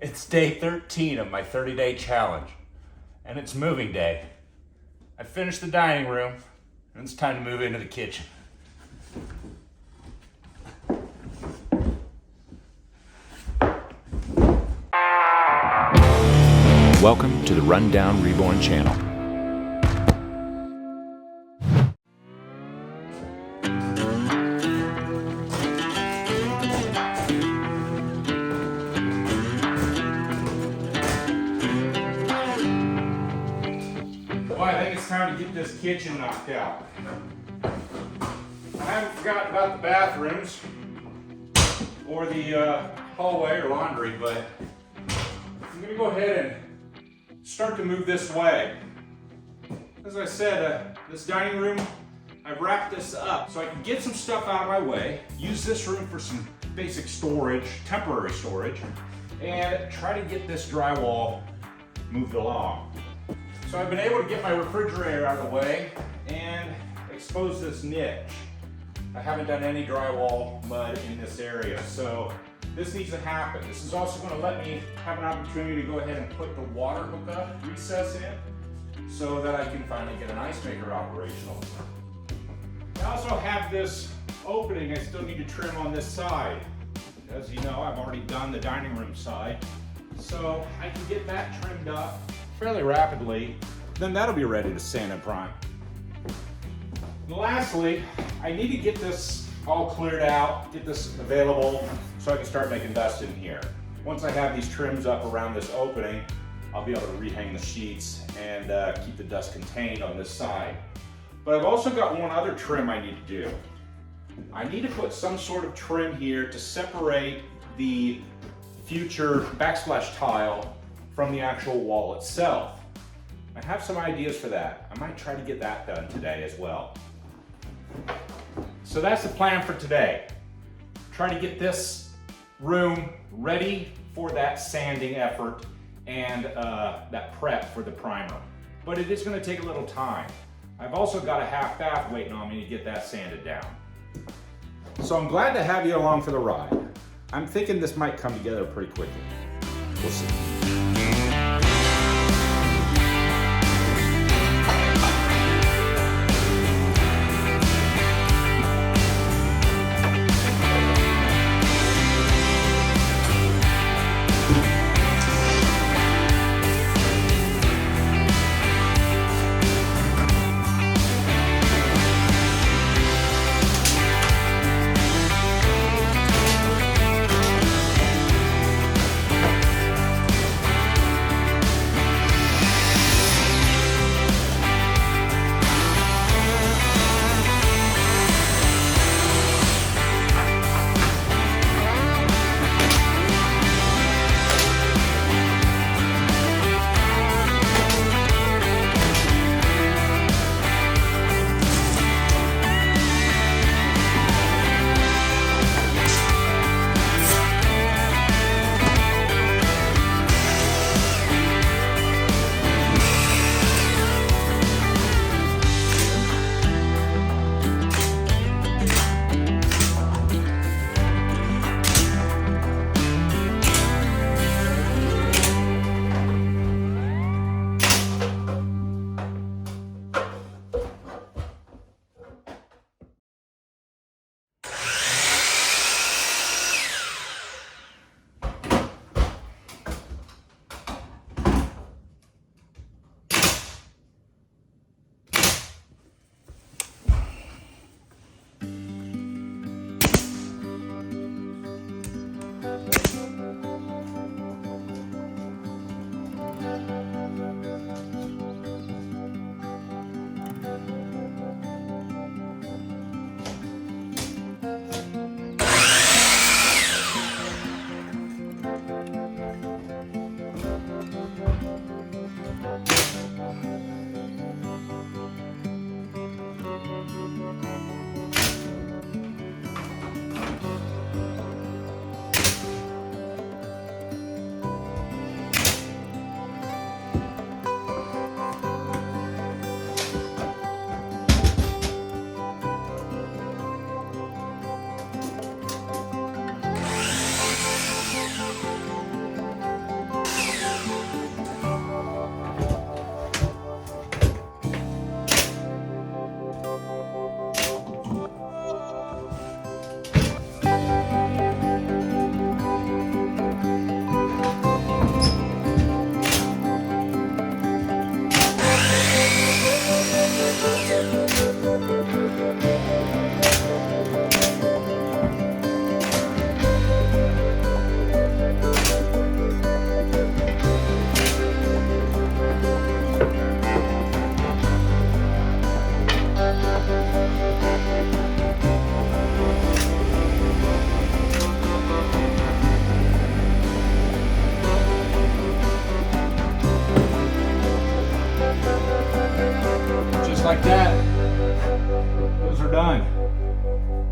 It's day 13 of my 30-day challenge, and it's moving day. I finished the dining room, and it's time to move into the kitchen. Welcome to the Rundown Reborn channel. Well, I think it's time to get this kitchen knocked out. I haven't forgotten about the bathrooms or the hallway or laundry, but I'm going to go ahead and start to move this way. As I said, this dining room, I've wrapped this up so I can get some stuff out of my way, use this room for some basic storage, temporary storage, and try to get this drywall moved along. So I've been able to get my refrigerator out of the way and expose this niche. I haven't done any drywall mud in this area, so this needs to happen. This is also going to let me have an opportunity to go ahead and put the water hookup recess in so that I can finally get an ice maker operational. I also have this opening I still need to trim on this side. As you know, I've already done the dining room side, so I can get that trimmed up fairly rapidly. Then that'll be ready to sand and prime. And lastly, I need to get this all cleared out, get this available so I can start making dust in here. Once I have these trims up around this opening, I'll be able to rehang the sheets and keep the dust contained on this side. But I've also got one other trim I need to do. I need to put some sort of trim here to separate the future backsplash tile from the actual wall itself. I have some ideas for that. I might try to get that done today as well. So that's the plan for today. Try to get this room ready for that sanding effort and that prep for the primer. But it is going to take a little time. I've also got a half bath waiting on me to get that sanded down. So I'm glad to have you along for the ride. I'm thinking this might come together pretty quickly. We'll see.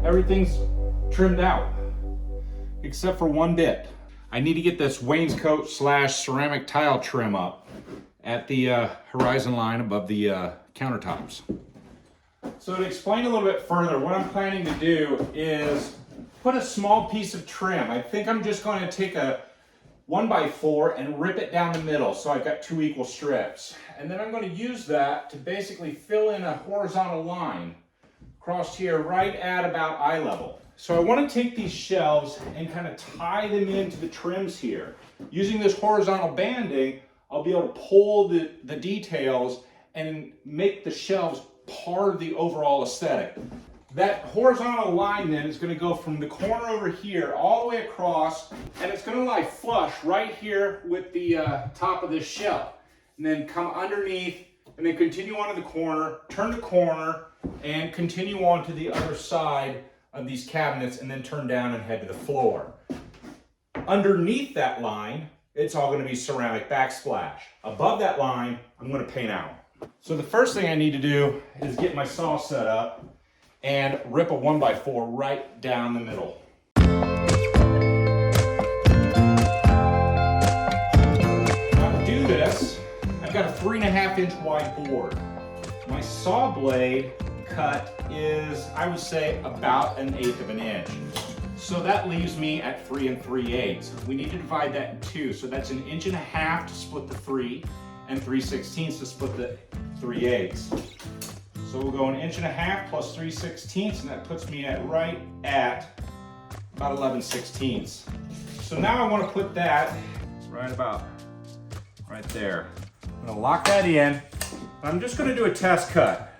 everything's trimmed out, except for one bit. I need to get this wainscot / ceramic tile trim up at the horizon line above the countertops. So to explain a little bit further, what I'm planning to do is put a small piece of trim. I think I'm just going to take a 1x4 and rip it down the middle so I've got 2 equal strips. And then I'm going to use that to basically fill in a horizontal line across here right at about eye level. So I want to take these shelves and kind of tie them into the trims here. Using this horizontal banding, I'll be able to pull the details and make the shelves part of the overall aesthetic. That horizontal line then is going to go from the corner over here all the way across, and it's going to lie flush right here with the top of this shelf. And then come underneath, and then continue on to the corner, turn the corner, and continue on to the other side of these cabinets, and then turn down and head to the floor. Underneath that line, it's all going to be ceramic backsplash. Above that line, I'm going to paint out. So the first thing I need to do is get my saw set up and rip a 1x4 right down the middle. Now to do this, I've got a 3.5 inch wide board. My saw blade cut is, I would say, about 1/8 of an inch. So that leaves me at 3 3/8. We need to divide that in two. So that's 1.5 inches to split the 3 and 3/16 to split the 3/8. So we'll go 1.5 inches plus 3/16, and that puts me at right at about 11/16. So now I want to put that right about right there. I'm going to lock that in. I'm just going to do a test cut.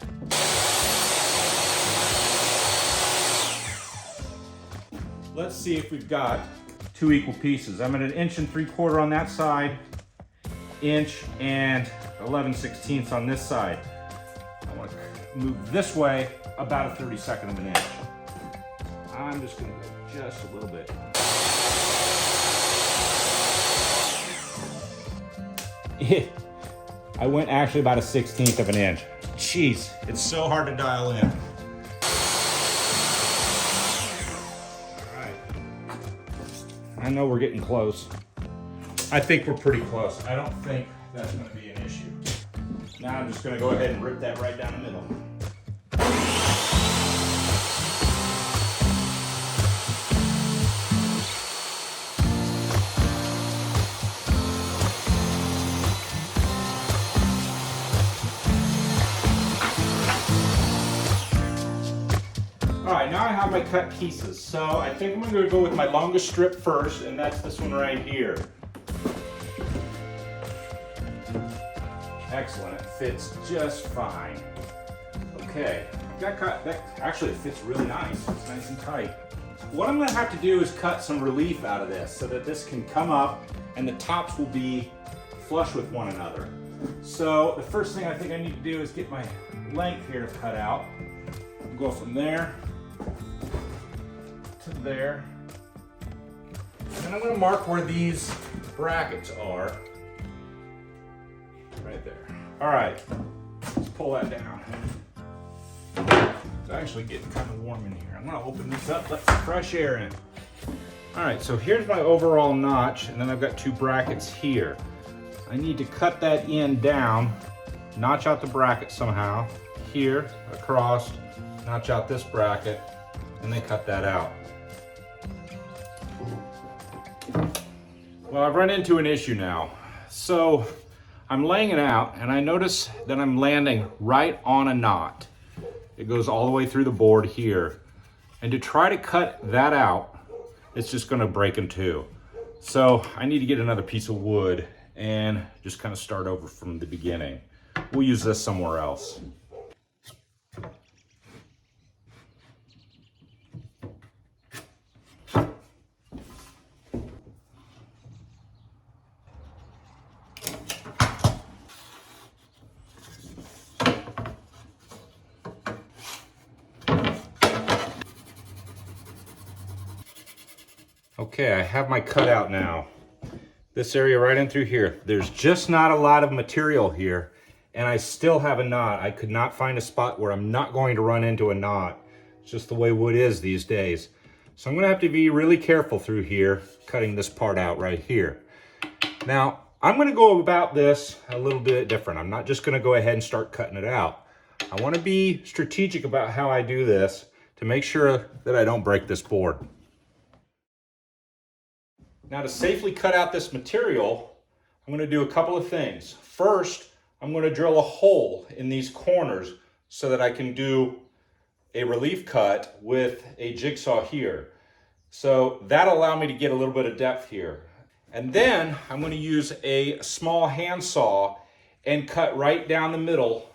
Let's see if we've got 2 equal pieces. I'm at 1 3/4 inches on that side, 1 and 11/16 on this side. I want to move this way about 1/32 of an inch. I'm just going to go just a little bit. I went actually about 1/16 of an inch. Jeez, it's so hard to dial in. All right. I know we're getting close. I think we're pretty close. I don't think that's going to be an issue. Now I'm just going to go ahead and rip that right down the middle. All right, now I have my cut pieces. So I think I'm going to go with my longest strip first, and that's this one right here. Excellent, it fits just fine. Okay, that actually it fits really nice. It's nice and tight. What I'm going to have to do is cut some relief out of this so that this can come up and the tops will be flush with one another. So the first thing I think I need to do is get my length here to cut out. Go from there to there. And I'm going to mark where these brackets are. Right there. All right, let's pull that down. It's actually getting kind of warm in here. I'm going to open this up, let some fresh air in. All right, so here's my overall notch, and then I've got 2 brackets here. I need to cut that end down, notch out the bracket somehow, here, across, notch out this bracket, and then cut that out. Well, I've run into an issue now. So I'm laying it out, and I notice that I'm landing right on a knot. It goes all the way through the board here. And to try to cut that out, it's just gonna break in two. So I need to get another piece of wood and just kind of start over from the beginning. We'll use this somewhere else. Okay, I have my cutout now. This area right in through here. There's just not a lot of material here, and I still have a knot. I could not find a spot where I'm not going to run into a knot. It's just the way wood is these days. So I'm gonna have to be really careful through here, cutting this part out right here. Now, I'm gonna go about this a little bit different. I'm not just gonna go ahead and start cutting it out. I wanna be strategic about how I do this to make sure that I don't break this board. Now, to safely cut out this material, I'm gonna do a couple of things. First, I'm gonna drill a hole in these corners so that I can do a relief cut with a jigsaw here. So that'll allow me to get a little bit of depth here. And then I'm going to use a small handsaw and cut right down the middle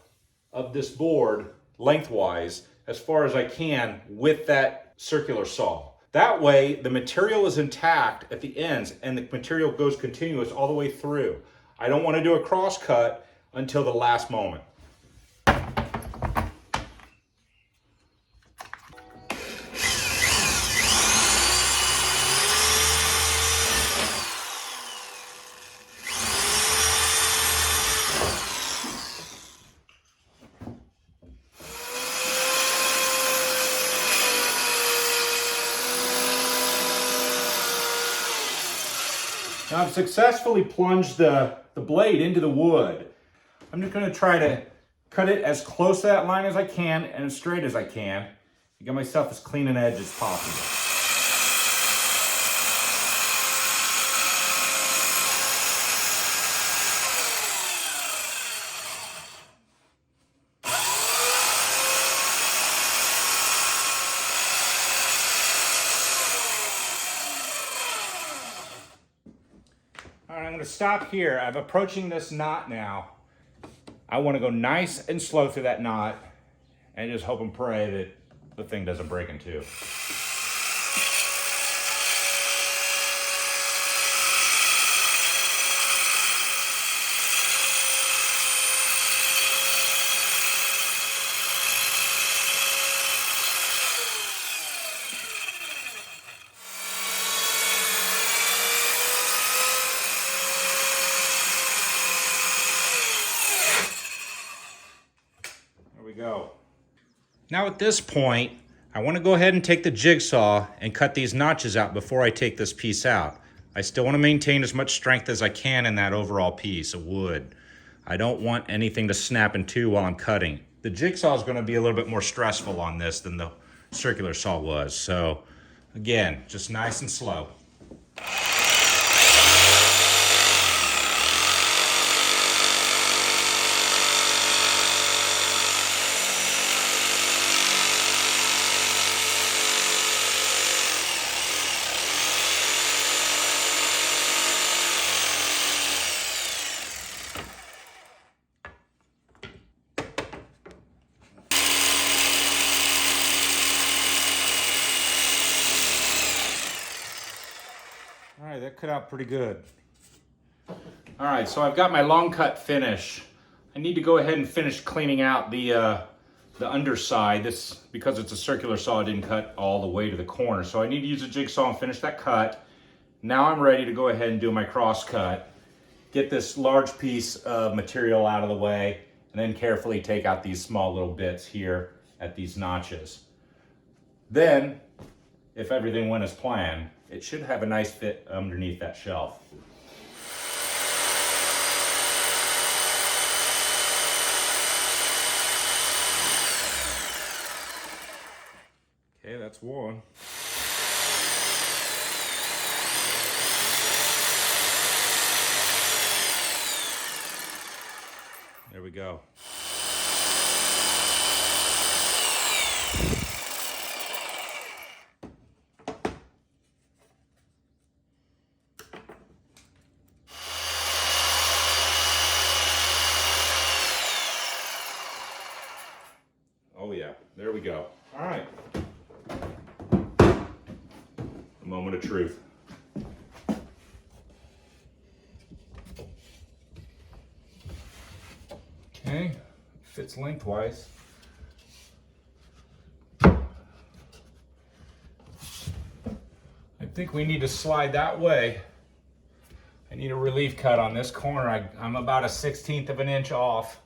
of this board lengthwise as far as I can with that circular saw. That way the material is intact at the ends and the material goes continuous all the way through. I don't want to do a cross cut until the last moment. Now I've successfully plunged the blade into the wood. I'm just going to try to cut it as close to that line as I can and as straight as I can to get myself as clean an edge as possible. All right, I'm going to stop here. I'm approaching this knot now. I want to go nice and slow through that knot and just hope and pray that the thing doesn't break in two. Go. Now at this point, I want to go ahead and take the jigsaw and cut these notches out before I take this piece out. I still want to maintain as much strength as I can in that overall piece of wood. I don't want anything to snap in two while I'm cutting. The jigsaw is going to be a little bit more stressful on this than the circular saw was. So again, just nice and slow. All right, that cut out pretty good. All right, so I've got my long cut finish. I need to go ahead and finish cleaning out the underside. This, because it's a circular saw, it didn't cut all the way to the corner. So I need to use a jigsaw and finish that cut. Now I'm ready to go ahead and do my cross cut. Get this large piece of material out of the way, and then carefully take out these small little bits here at these notches. Then, if everything went as planned, it should have a nice fit underneath that shelf. Okay, that's one. There we go. Oh yeah, there we go. All right. A moment of truth. Okay, fits lengthwise. I think we need to slide that way. I need a relief cut on this corner. I'm about 1/16 of an inch off.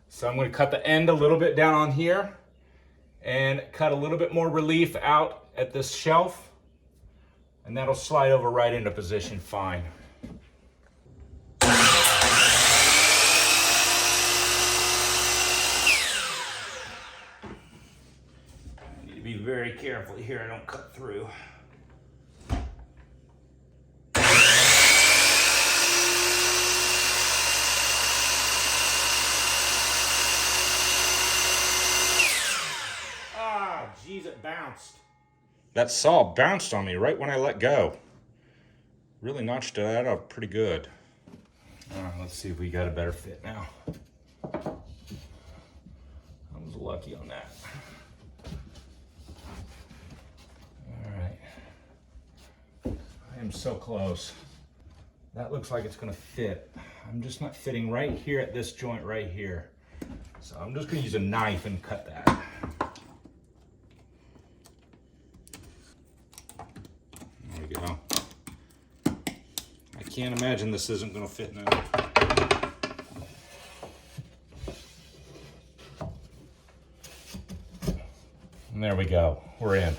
So I'm going to cut the end a little bit down on here and cut a little bit more relief out at this shelf, and that'll slide over right into position fine. I need to be very careful here I don't cut through. Geez, it bounced. That saw bounced on me right when I let go. Really notched that up pretty good. All right, let's see if we got a better fit now. I was lucky on that. All right. I am so close. That looks like it's gonna fit. I'm just not fitting right here at this joint right here. So I'm just gonna use a knife and cut that. There we go. I can't imagine this isn't going to fit now. And there we go. We're in.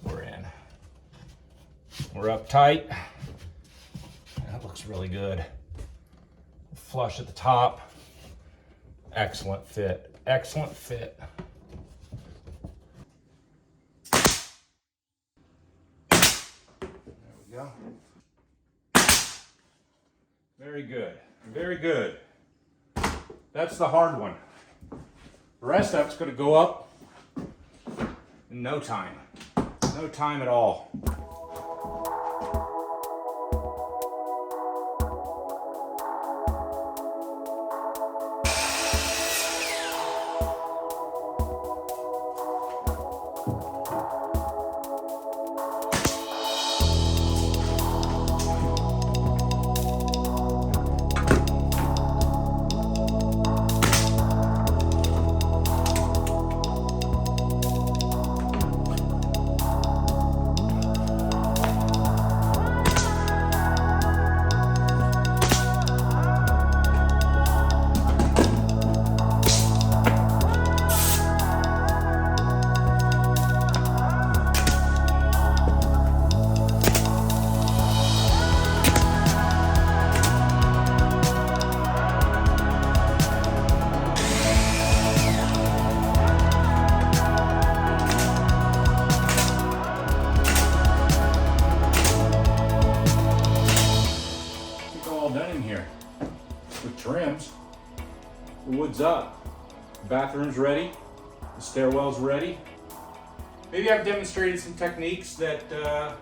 We're in. We're up tight. That looks really good. Flush at the top. Excellent fit. Excellent fit. Go. Very good. Very good. That's the hard one. The rest of it's going to go up in no time. No time at all. Trims. The wood's up. The bathroom's ready. The stairwell's ready. Maybe I've demonstrated some techniques that that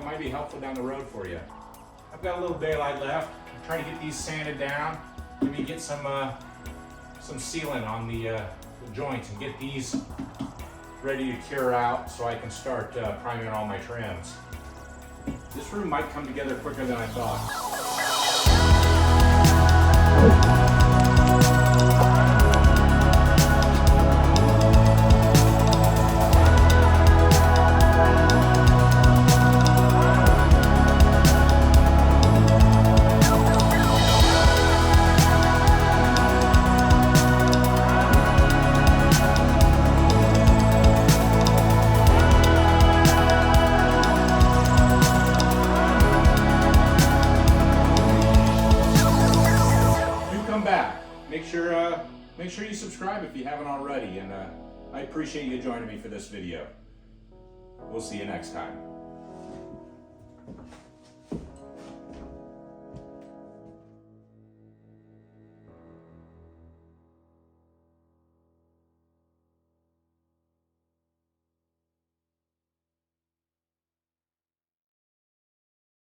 might be helpful down the road for you. I've got a little daylight left. I'm trying to get these sanded down. Maybe get some sealant on the joints and get these ready to cure out so I can start priming all my trims. This room might come together quicker than I thought. Make sure you subscribe if you haven't already, and I appreciate you joining me for this video. We'll see you next time.